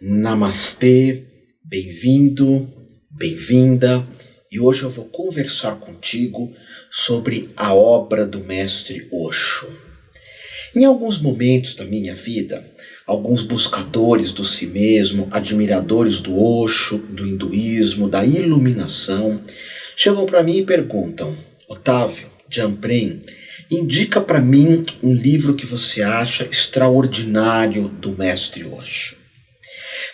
Namastê, bem-vindo, bem-vinda, e hoje eu vou conversar contigo sobre a obra do Mestre Osho. Em alguns momentos da minha vida, alguns buscadores do si mesmo, admiradores do Osho, do hinduísmo, da iluminação, chegam para mim e perguntam: Otávio, Jamprem, indica para mim um livro que você acha extraordinário do Mestre Osho.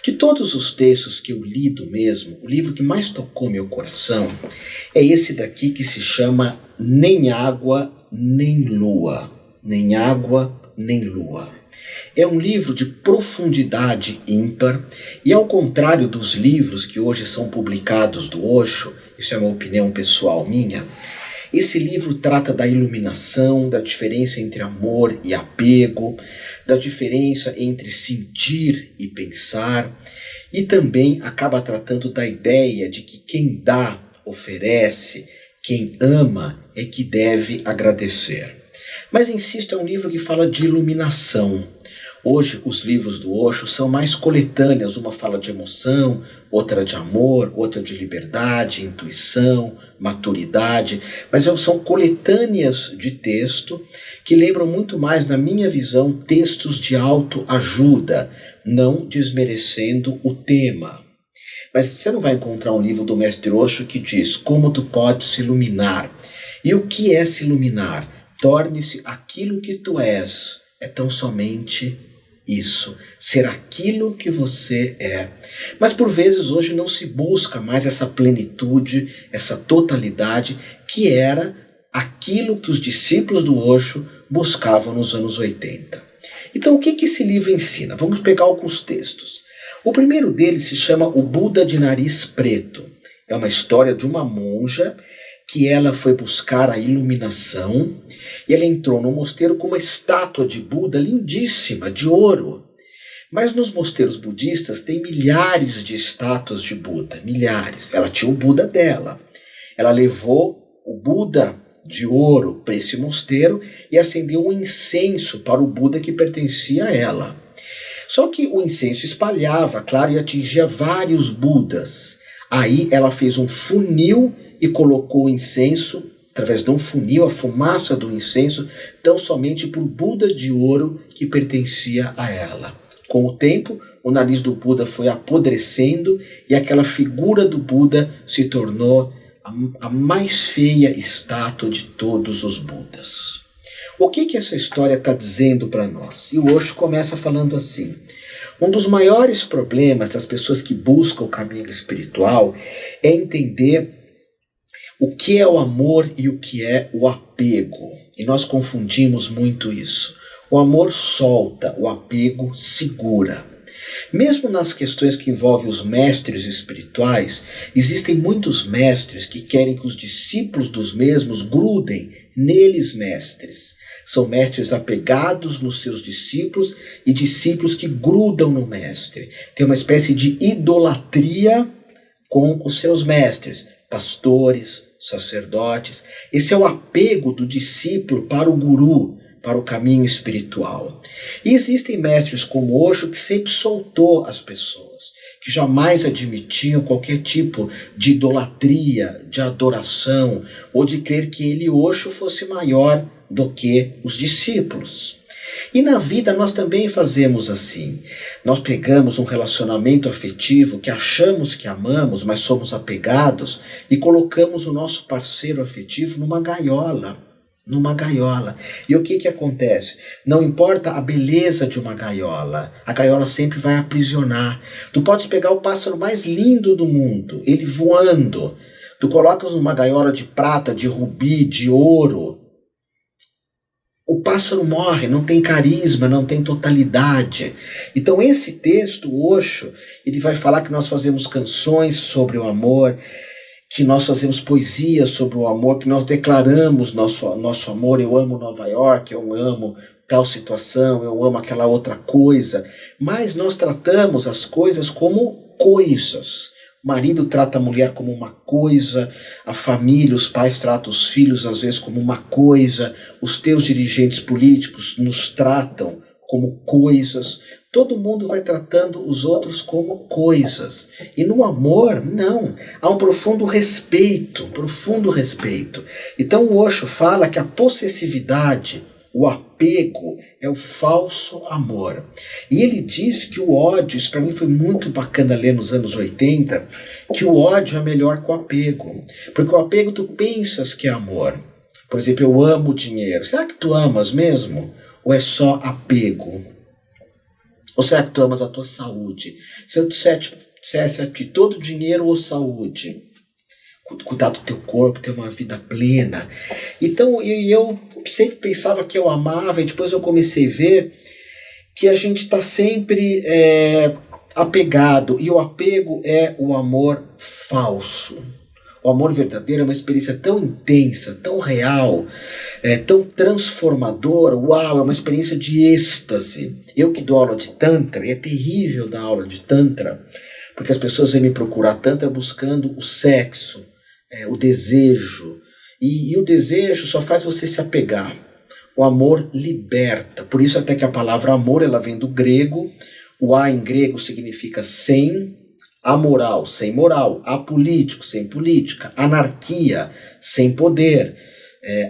De todos os textos que eu li do mesmo, o livro que mais tocou meu coração é esse daqui que se chama Nem Água, Nem Lua. Nem Água, Nem Lua. É um livro de profundidade ímpar e, ao contrário dos livros que hoje são publicados do Osho, isso é uma opinião pessoal minha, esse livro trata da iluminação, da diferença entre amor e apego, da diferença entre sentir e pensar, e também acaba tratando da ideia de que quem dá, oferece, quem ama é que deve agradecer. Mas insisto, é um livro que fala de iluminação. Hoje os livros do Osho são mais coletâneas, uma fala de emoção, outra de amor, outra de liberdade, intuição, maturidade, mas são coletâneas de texto que lembram muito mais, na minha visão, textos de autoajuda, não desmerecendo o tema. Mas você não vai encontrar um livro do Mestre Osho que diz como tu podes se iluminar. E o que é se iluminar? Torne-se aquilo que tu és. É tão somente isso, ser aquilo que você é. Mas por vezes hoje não se busca mais essa plenitude, essa totalidade que era aquilo que os discípulos do Osho buscavam nos anos 80. Então o que esse livro ensina? Vamos pegar alguns textos. O primeiro deles se chama O Buda de Nariz Preto. É uma história de uma monja que ela foi buscar a iluminação e ela entrou no mosteiro com uma estátua de Buda lindíssima, de ouro. Mas nos mosteiros budistas tem milhares de estátuas de Buda, milhares. Ela tinha o Buda dela. Ela levou o Buda de ouro para esse mosteiro e acendeu um incenso para o Buda que pertencia a ela. Só que o incenso espalhava, claro, e atingia vários Budas. Aí ela fez um funil e colocou o incenso, através de um funil, a fumaça do incenso, tão somente para o Buda de ouro que pertencia a ela. Com o tempo, o nariz do Buda foi apodrecendo e aquela figura do Buda se tornou a mais feia estátua de todos os Budas. O que essa história está dizendo para nós? E o Osho começa falando assim: um dos maiores problemas das pessoas que buscam o caminho espiritual é entender o que é o amor e o que é o apego. E nós confundimos muito isso. O amor solta, o apego segura. Mesmo nas questões que envolvem os mestres espirituais, existem muitos mestres que querem que os discípulos dos mesmos grudem neles mestres. São mestres apegados nos seus discípulos e discípulos que grudam no mestre. Tem uma espécie de idolatria com os seus mestres, pastores, sacerdotes. Esse é o apego do discípulo para o guru, para o caminho espiritual. E existem mestres como Osho que sempre soltou as pessoas, que jamais admitiam qualquer tipo de idolatria, de adoração, ou de crer que ele, Osho, fosse maior do que os discípulos. E na vida nós também fazemos assim. Nós pegamos um relacionamento afetivo que achamos que amamos, mas somos apegados, e colocamos o nosso parceiro afetivo numa gaiola. E o que acontece? Não importa a beleza de uma gaiola, a gaiola sempre vai aprisionar. Tu podes pegar o pássaro mais lindo do mundo, ele voando. Tu colocas numa gaiola de prata, de rubi, de ouro. O pássaro morre, não tem carisma, não tem totalidade. Então esse texto, Osho, ele vai falar que nós fazemos canções sobre o amor, que nós fazemos poesia sobre o amor, que nós declaramos nosso amor. Eu amo Nova York, eu amo tal situação, eu amo aquela outra coisa. Mas nós tratamos as coisas como coisas. O marido trata a mulher como uma coisa, a família, os pais tratam os filhos às vezes como uma coisa, os teus dirigentes políticos nos tratam como coisas, Todo mundo vai tratando os outros como coisas. E no amor, não. Há um profundo respeito, profundo respeito. Então o Osho fala que a possessividade, o apego, é o falso amor. E ele diz que o ódio, isso para mim foi muito bacana ler nos anos 80, que o ódio é melhor que o apego. Porque o apego tu pensas que é amor. Por exemplo, eu amo dinheiro. Será que tu amas mesmo? Ou é só apego? Ou será que tu amas a tua saúde? Se eu dissesse a ti todo dinheiro ou saúde, cuidar do teu corpo, ter uma vida plena. Então eu sempre pensava que eu amava, e depois eu comecei a ver que a gente está sempre apegado, e o apego é o amor falso. O amor verdadeiro é uma experiência tão intensa, tão real, tão transformadora. Uau, é uma experiência de êxtase. Eu que dou aula de Tantra, e é terrível dar aula de Tantra, porque as pessoas vêm me procurar Tantra buscando o sexo, o desejo. E o desejo só faz você se apegar. O amor liberta. Por isso até que a palavra amor ela vem do grego. O a em grego significa sem, amoral, sem moral, apolítico, sem política, anarquia, sem poder,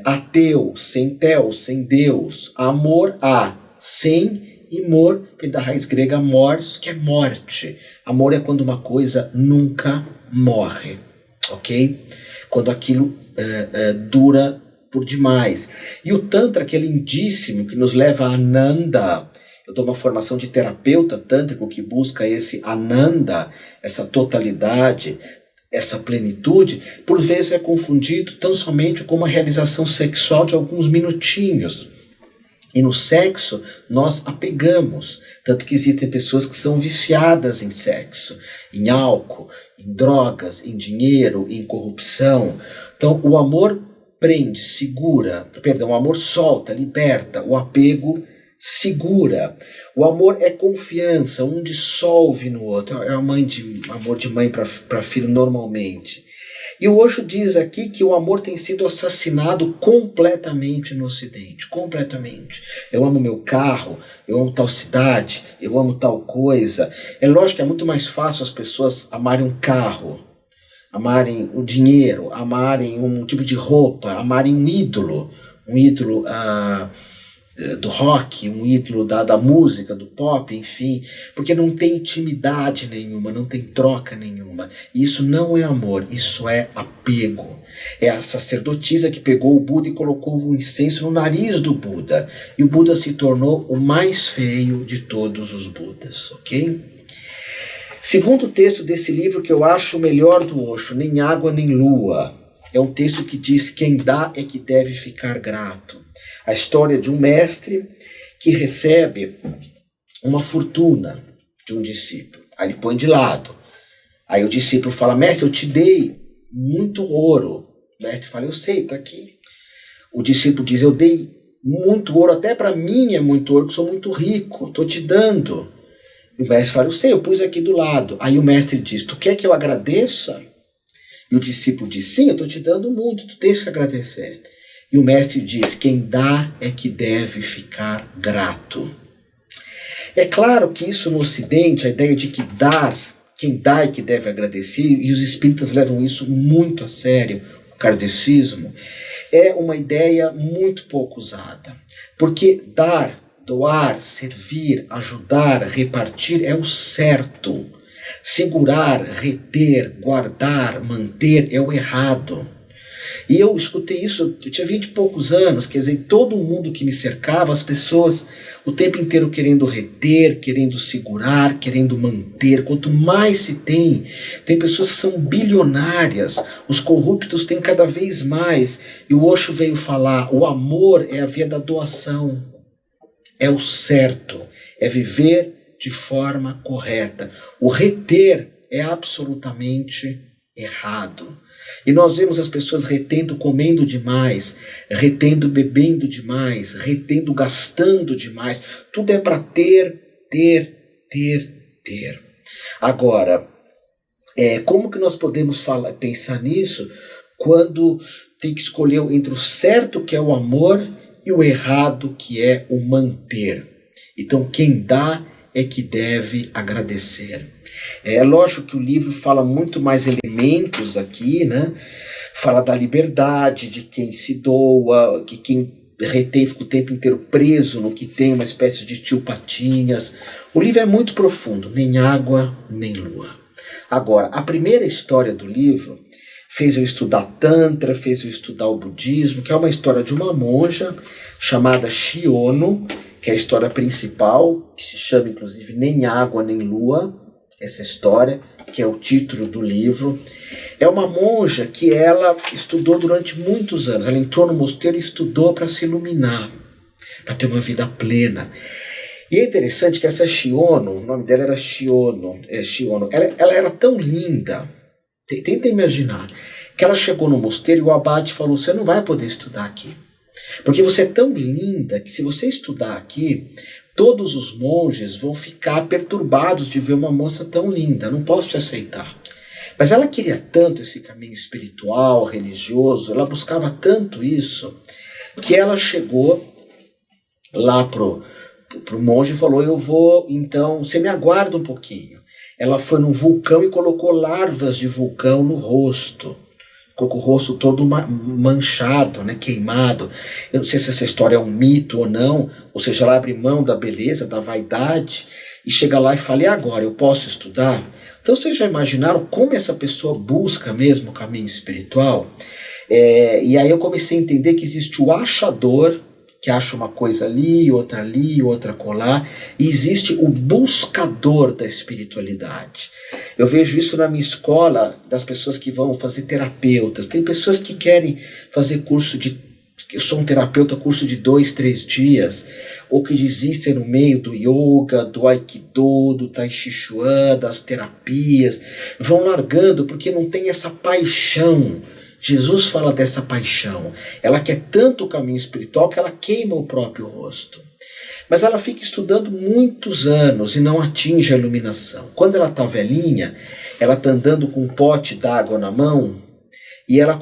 ateu, sem Theos, sem Deus, amor a, sem, e mor, vem da raiz grega mors, que é morte. Amor é quando uma coisa nunca morre, ok? Quando aquilo dura por demais. E o Tantra, que é lindíssimo, que nos leva a Ananda. Eu dou uma formação de terapeuta tântrico que busca esse Ananda, essa totalidade, essa plenitude. Por vezes é confundido tão somente com uma realização sexual de alguns minutinhos. E no sexo nós apegamos, tanto que existem pessoas que são viciadas em sexo, em álcool, em drogas, em dinheiro, em corrupção. Então o amor prende, segura, o amor solta, liberta, o apego segura. O amor é confiança, um dissolve no outro. É amor de mãe para filho normalmente. E o Osho diz aqui que o amor tem sido assassinado completamente no Ocidente, completamente. Eu amo meu carro, eu amo tal cidade, eu amo tal coisa. É lógico que é muito mais fácil as pessoas amarem um carro, amarem o dinheiro, amarem um tipo de roupa, amarem um ídolo do rock, um ídolo da música, do pop, enfim, porque não tem intimidade nenhuma, não tem troca nenhuma. E isso não é amor, isso é apego. É a sacerdotisa que pegou o Buda e colocou um incenso no nariz do Buda. E o Buda se tornou o mais feio de todos os Budas, ok? Segundo texto desse livro que eu acho o melhor do Osho, Nem Água Nem Lua. É um texto que diz: quem dá é que deve ficar grato. A história de um mestre que recebe uma fortuna de um discípulo. Aí ele põe de lado. Aí o discípulo fala: mestre, eu te dei muito ouro. O mestre fala: eu sei, está aqui. O discípulo diz: eu dei muito ouro, até para mim é muito ouro, que sou muito rico, estou te dando. E o mestre fala: eu sei, eu pus aqui do lado. Aí o mestre diz: tu quer que eu agradeça? E o discípulo diz: sim, eu estou te dando muito, tu tens que agradecer. E o mestre diz: quem dá é que deve ficar grato. É claro que isso no Ocidente, a ideia de que quem dá é que deve agradecer, e os espíritas levam isso muito a sério, o kardecismo, é uma ideia muito pouco usada. Porque dar, doar, servir, ajudar, repartir é o certo. Segurar, reter, guardar, manter é o errado. E eu escutei isso, eu tinha 20 e poucos anos, quer dizer, todo mundo que me cercava, as pessoas o tempo inteiro querendo reter, querendo segurar, querendo manter. Quanto mais se tem pessoas que são bilionárias, os corruptos têm cada vez mais. E o Osho veio falar: o amor é a via da doação, é o certo, é viver de forma correta. O reter é absolutamente errado. E nós vemos as pessoas retendo, comendo demais, retendo, bebendo demais, retendo, gastando demais. Tudo é para ter. Agora, como que nós podemos pensar nisso quando tem que escolher entre o certo, que é o amor, e o errado, que é o manter? Então, quem dá é que deve agradecer. É lógico que o livro fala muito mais elementos aqui, né? Fala da liberdade, de quem se doa, que quem retém fica o tempo inteiro preso no que tem, uma espécie de tio Patinhas. O livro é muito profundo, nem água, nem lua. Agora, a primeira história do livro fez eu estudar Tantra, fez eu estudar o budismo, que é uma história de uma monja chamada Shiono, que é a história principal, que se chama inclusive Nem Água Nem Lua, essa história, que é o título do livro. É uma monja que ela estudou durante muitos anos. Ela entrou no mosteiro e estudou para se iluminar, para ter uma vida plena. E é interessante que essa Shiono, o nome dela era Shiono, ela era tão linda, tenta imaginar, que ela chegou no mosteiro e o abade falou: você não vai poder estudar aqui, porque você é tão linda que se você estudar aqui, todos os monges vão ficar perturbados de ver uma moça tão linda, não posso te aceitar. Mas ela queria tanto esse caminho espiritual, religioso, ela buscava tanto isso, que ela chegou lá pro monge e falou: eu vou, então, você me aguarda um pouquinho. Ela foi num vulcão e colocou larvas de vulcão no rosto. Ficou com o rosto todo manchado, né, queimado. Eu não sei se essa história é um mito ou não, ou seja, ela abre mão da beleza, da vaidade, e chega lá e fala: e agora, eu posso estudar? Então vocês já imaginaram como essa pessoa busca mesmo o caminho espiritual? E aí eu comecei a entender que existe o achador, que acha uma coisa ali, outra colar, e existe o buscador da espiritualidade. Eu vejo isso na minha escola, das pessoas que vão fazer terapeutas. Tem pessoas que querem fazer eu sou um terapeuta, curso de 2, 3 dias, ou que desistem no meio do yoga, do aikido, do tai chi chuan, das terapias, vão largando porque não tem essa paixão. Jesus fala dessa paixão. Ela quer tanto o caminho espiritual que ela queima o próprio rosto. Mas ela fica estudando muitos anos e não atinge a iluminação. Quando ela está velhinha, ela está andando com um pote d'água na mão e ela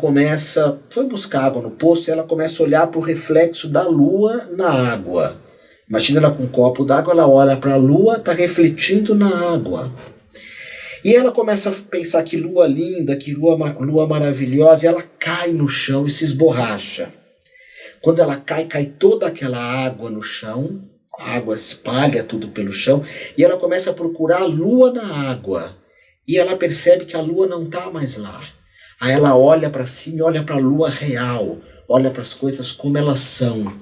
foi buscar água no poço e ela começa a olhar para o reflexo da lua na água. Imagina ela com um copo d'água, ela olha para a lua, está refletindo na água. E ela começa a pensar que lua linda, que lua maravilhosa, e ela cai no chão e se esborracha. Quando ela cai toda aquela água no chão, a água espalha tudo pelo chão, e ela começa a procurar a lua na água. E ela percebe que a lua não está mais lá. Aí ela olha para cima e olha para a lua real, olha para as coisas como elas são.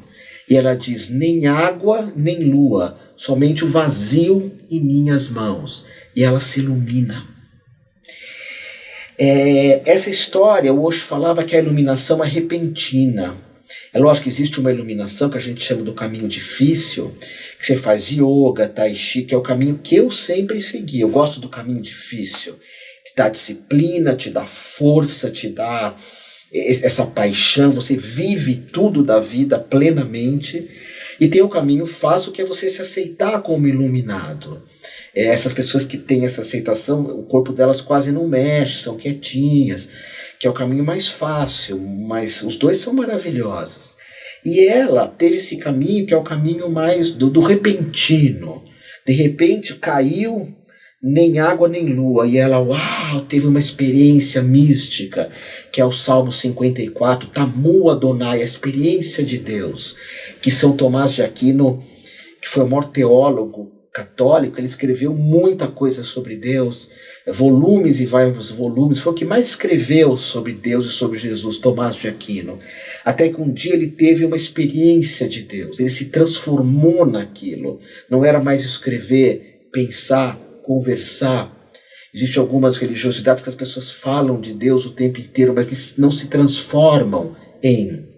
E ela diz: nem água, nem lua, somente o vazio em minhas mãos. E ela se ilumina. Essa história, o Osho falava que a iluminação é repentina. É lógico que existe uma iluminação que a gente chama do caminho difícil, que você faz yoga, tai chi, que é o caminho que eu sempre segui. Eu gosto do caminho difícil. Te dá disciplina, te dá força, te dá essa paixão, você vive tudo da vida plenamente. E tem o caminho fácil, que é você se aceitar como iluminado. Essas pessoas que têm essa aceitação, o corpo delas quase não mexe, são quietinhas, que é o caminho mais fácil, mas os dois são maravilhosos. E ela teve esse caminho que é o caminho mais do repentino. De repente caiu, nem água nem lua, e ela, teve uma experiência mística, que é o Salmo 54, Tamu Adonai, a experiência de Deus, que São Tomás de Aquino, que foi o maior teólogo católico, ele escreveu muita coisa sobre Deus, volumes e vários volumes, foi o que mais escreveu sobre Deus e sobre Jesus, Tomás de Aquino, até que um dia ele teve uma experiência de Deus, ele se transformou naquilo, não era mais escrever, pensar, conversar. Existem algumas religiosidades que as pessoas falam de Deus o tempo inteiro, mas não se transformam em.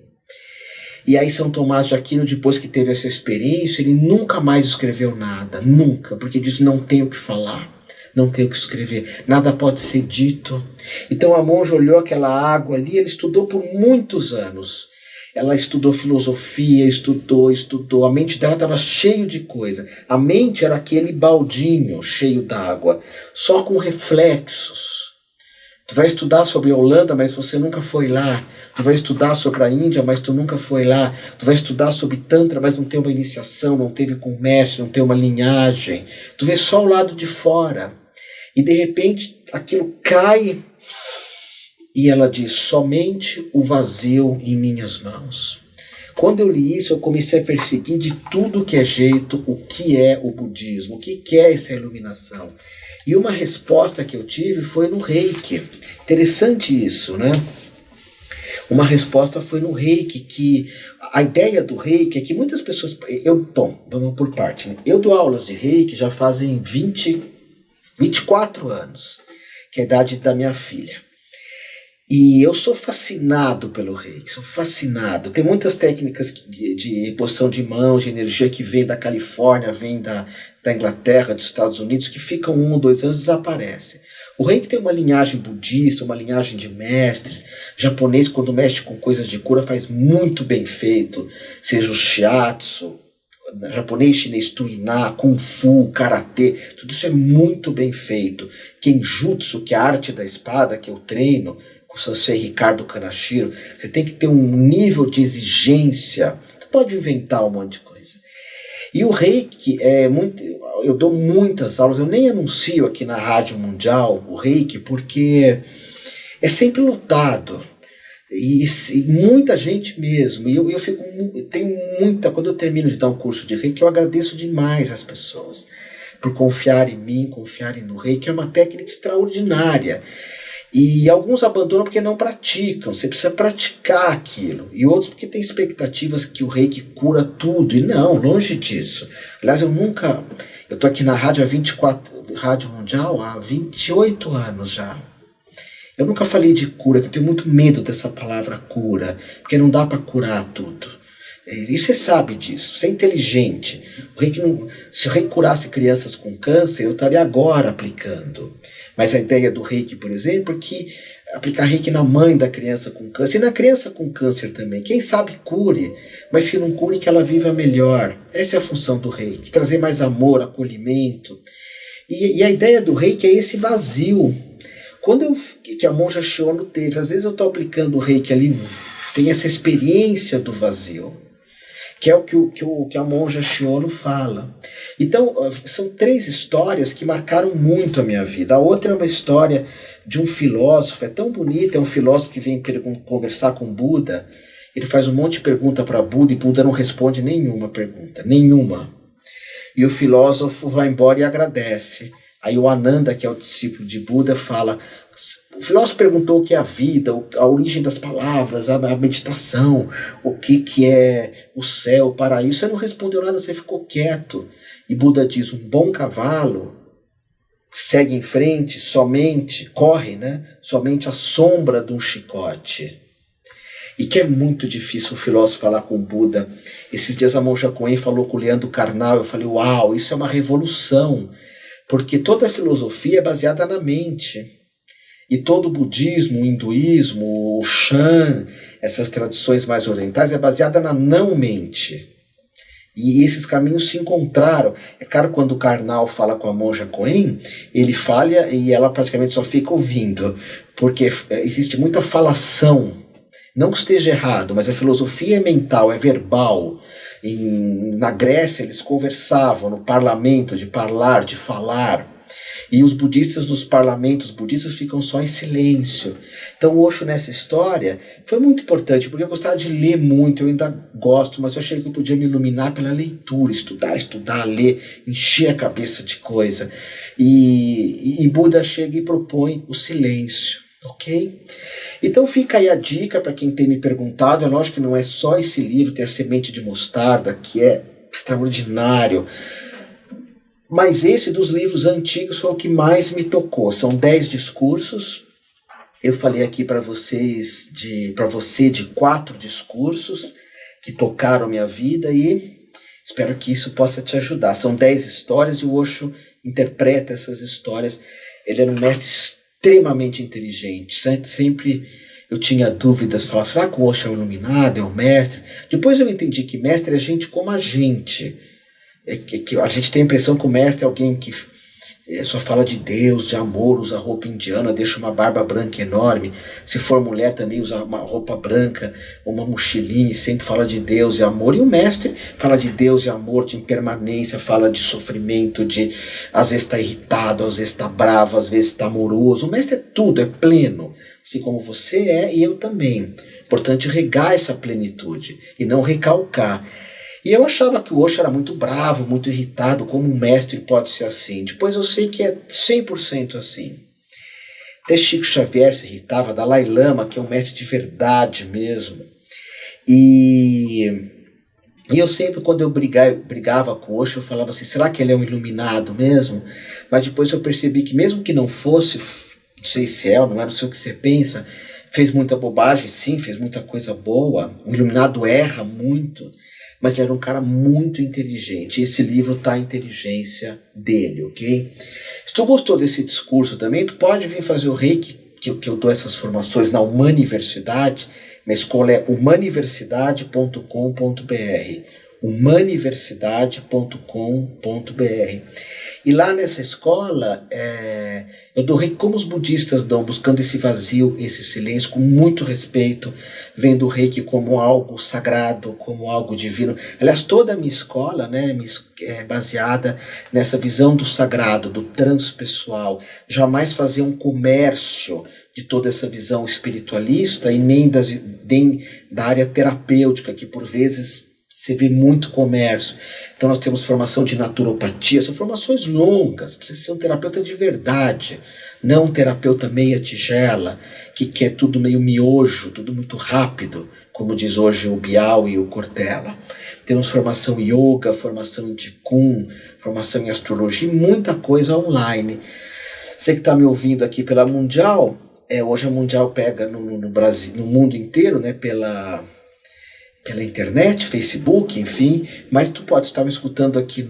E aí São Tomás de Aquino, depois que teve essa experiência, ele nunca mais escreveu nada, nunca, porque disse: não tenho o que falar, não tenho o que escrever, nada pode ser dito. Então a monja olhou aquela água ali, ela estudou por muitos anos. Ela estudou filosofia, estudou, a mente dela estava cheia de coisa. A mente era aquele baldinho cheio d'água, só com reflexos. Tu vai estudar sobre a Holanda, mas você nunca foi lá. Tu vai estudar sobre a Índia, mas tu nunca foi lá. Tu vai estudar sobre Tantra, mas não tem uma iniciação, não teve com mestre, não tem uma linhagem. Tu vê só o lado de fora. E de repente aquilo cai e ela diz: somente o vazio em minhas mãos. Quando eu li isso, eu comecei a perseguir de tudo que é jeito o que é o budismo, o que é essa iluminação. E uma resposta que eu tive foi no Reiki. Interessante isso, né? Uma resposta foi no Reiki, que a ideia do Reiki é que muitas pessoas... Bom, vamos por parte, né? Eu dou aulas de Reiki já fazem 24 anos, que é a idade da minha filha. E eu sou fascinado pelo Reiki, sou fascinado. Tem muitas técnicas de posição de mãos, de energia que vem da Califórnia, vem da Inglaterra, dos Estados Unidos, que ficam 1 ou 2 anos e desaparecem. O Reiki tem uma linhagem budista, uma linhagem de mestres. Japonês, quando mexe com coisas de cura, faz muito bem feito. Seja o shiatsu, japonês, chinês, tuiná, kung fu, karatê, tudo isso é muito bem feito. Kenjutsu, que é a arte da espada, que eu treino, com o sensei Ricardo Kanashiro, você tem que ter um nível de exigência. Tu pode inventar um monte de coisa. E o Reiki é muito... Eu dou muitas aulas, eu nem anuncio aqui na Rádio Mundial o Reiki, porque é sempre lotado. E muita gente mesmo. E eu fico... Tenho muita... Quando eu termino de dar um curso de Reiki, eu agradeço demais as pessoas por confiar em mim, confiarem no Reiki. É uma técnica extraordinária. E alguns abandonam porque não praticam. Você precisa praticar aquilo. E outros porque têm expectativas que o Reiki cura tudo. E não, longe disso. Aliás, eu nunca... Eu estou aqui na Rádio Rádio Mundial há 28 anos já. Eu nunca falei de cura, que eu tenho muito medo dessa palavra cura. Porque não dá para curar tudo. E você sabe disso, você é inteligente. Se o Reiki curasse crianças com câncer, eu estaria agora aplicando. Mas a ideia do Reiki, por exemplo, é que aplicar Reiki na mãe da criança com câncer, e na criança com câncer também. Quem sabe cure, mas se não cure, que ela viva melhor. Essa é a função do Reiki, trazer mais amor, acolhimento. E a ideia do Reiki é esse vazio. Que a monja Shiono teve, às vezes eu estou aplicando o Reiki ali, vem essa experiência do vazio, que é o que a monja Shiono fala. Então, são 3 histórias que marcaram muito a minha vida. A outra é uma história de um filósofo, é tão bonita, é um filósofo que vem conversar com Buda. Ele faz um monte de pergunta para Buda e Buda não responde nenhuma pergunta, nenhuma. E o filósofo vai embora e agradece. Aí o Ananda, que é o discípulo de Buda, fala... O filósofo perguntou o que é a vida, a origem das palavras, a meditação, o que é o céu, o paraíso. Você não respondeu nada, você ficou quieto. E Buda diz: um bom cavalo segue em frente somente, corre, né? Somente à sombra de um chicote. E que é muito difícil o filósofo falar com Buda. Esses dias a monja Coen falou com o Leandro Carnal, eu falei: uau, isso é uma revolução, porque toda a filosofia é baseada na mente. E todo o budismo, o hinduísmo, o Shan, essas tradições mais orientais, é baseada na não-mente. E esses caminhos se encontraram. É claro, quando o Karnal fala com a monja Coen, ele falha e ela praticamente só fica ouvindo, porque existe muita falação. Não que esteja errado, mas a filosofia é mental, é verbal. Na Grécia eles conversavam no parlamento, de falar. E os budistas nos parlamentos budistas ficam só em silêncio. Então o Osho nessa história foi muito importante, porque eu gostava de ler muito, eu ainda gosto, mas eu achei que eu podia me iluminar pela leitura, estudar, ler, encher a cabeça de coisa. E Buda chega e propõe o silêncio, ok? Então fica aí a dica para quem tem me perguntado. É lógico que não é só esse livro, tem a Semente de Mostarda, que é extraordinário. Mas esse dos livros antigos foi o que mais me tocou. São 10 discursos. Eu falei aqui para você de 4 discursos que tocaram minha vida e espero que isso possa te ajudar. São 10 histórias e o Osho interpreta essas histórias. Ele era um mestre extremamente inteligente. Sempre eu tinha dúvidas, falava: será que o Osho é o iluminado, é o mestre? Depois eu entendi que mestre é gente como a gente. Que a gente tem a impressão que o mestre é alguém que só fala de Deus, de amor, usa roupa indiana, deixa uma barba branca enorme. Se for mulher também usa uma roupa branca, uma mochilinha, e sempre fala de Deus e amor. E o mestre fala de Deus e amor, de impermanência, fala de sofrimento, de às vezes está irritado, às vezes está bravo, às vezes está amoroso. O mestre é tudo, é pleno, assim como você é e eu também. Importante regar essa plenitude e não recalcar. E eu achava que o Osho era muito bravo, muito irritado, como um mestre pode ser assim. Depois eu sei que é 100% assim. Até Chico Xavier se irritava, Dalai Lama, que é um mestre de verdade mesmo. E eu sempre, quando eu brigava com o Osho, eu falava assim, será que ele é um iluminado mesmo? Mas depois eu percebi que mesmo que não fosse, não sei se é, não sei o que você pensa, fez muita bobagem, sim, fez muita coisa boa. O iluminado erra muito. Mas era um cara muito inteligente. Esse livro está a inteligência dele, ok? Se tu gostou desse discurso também, tu pode vir fazer o reiki, que eu dou essas formações na Humaniversidade. Minha escola é humaniversidade.com.br. humaniversidade.com.br. E lá nessa escola, eu dou reiki como os budistas dão, buscando esse vazio, esse silêncio, com muito respeito, vendo o reiki como algo sagrado, como algo divino. Aliás, toda a minha escola, né, é baseada nessa visão do sagrado, do transpessoal. Jamais fazer um comércio de toda essa visão espiritualista e nem da área terapêutica, que por vezes você vê muito comércio. Então nós temos formação de naturopatia, são formações longas, precisa ser um terapeuta de verdade, não um terapeuta meia tigela, que quer tudo meio miojo, tudo muito rápido, como diz hoje o Bial e o Cortella. Temos formação em yoga, formação em Qigong, formação em astrologia, muita coisa online. Você que está me ouvindo aqui pela Mundial, hoje a Mundial pega no Brasil, no mundo inteiro, né, pela internet, Facebook, enfim, mas tu pode estar me escutando aqui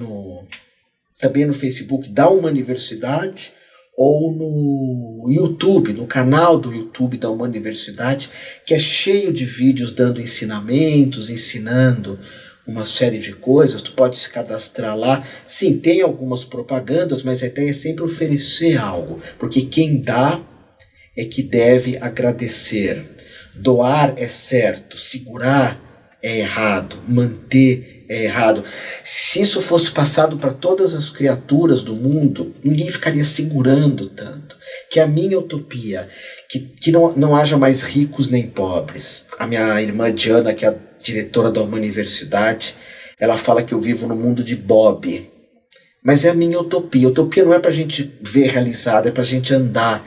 também no Facebook da Humaniversidade ou no YouTube, no canal do YouTube da Humaniversidade, que é cheio de vídeos dando ensinamentos, ensinando uma série de coisas. Tu pode se cadastrar lá. Sim, tem algumas propagandas, mas a ideia é sempre oferecer algo, porque quem dá é que deve agradecer. Doar é certo, segurar é errado, manter é errado. Se isso fosse passado para todas as criaturas do mundo, ninguém ficaria segurando tanto. Que a minha utopia, que não haja mais ricos nem pobres. A minha irmã Diana, que é a diretora da Humaniversidade, ela fala que eu vivo no mundo de Bob. Mas é a minha utopia. Utopia não é para a gente ver realizada, é para a gente andar.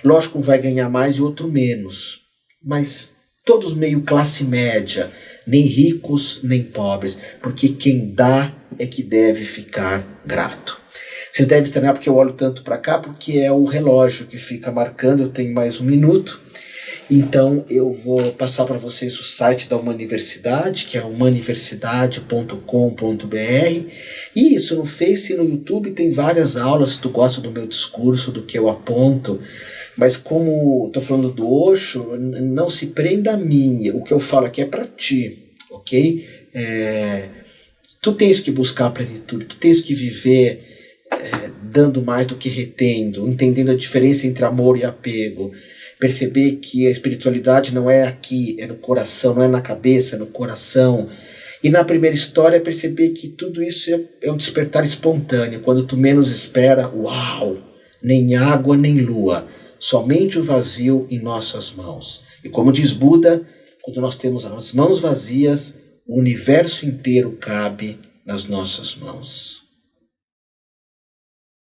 Lógico, um vai ganhar mais e outro menos. Mas todos meio classe média, nem ricos nem pobres, porque quem dá é que deve ficar grato. Vocês devem estranhar porque eu olho tanto para cá, porque é o relógio que fica marcando, eu tenho mais 1 minuto, então eu vou passar para vocês o site da Humaniversidade, que é humaniversidade.com.br, e isso no Face e no YouTube tem várias aulas, se tu gosta do meu discurso, do que eu aponto. Mas como estou falando do Osho, não se prenda a mim. O que eu falo aqui é para ti, ok? Tu tens que buscar a plenitude, tu tens que viver dando mais do que retendo, entendendo a diferença entre amor e apego. Perceber que a espiritualidade não é aqui, é no coração, não é na cabeça, é no coração. E na primeira história, perceber que tudo isso é um despertar espontâneo. Quando tu menos espera, uau! Nem água, nem lua. Somente o vazio em nossas mãos. E como diz Buda, quando nós temos as mãos vazias, o universo inteiro cabe nas nossas mãos.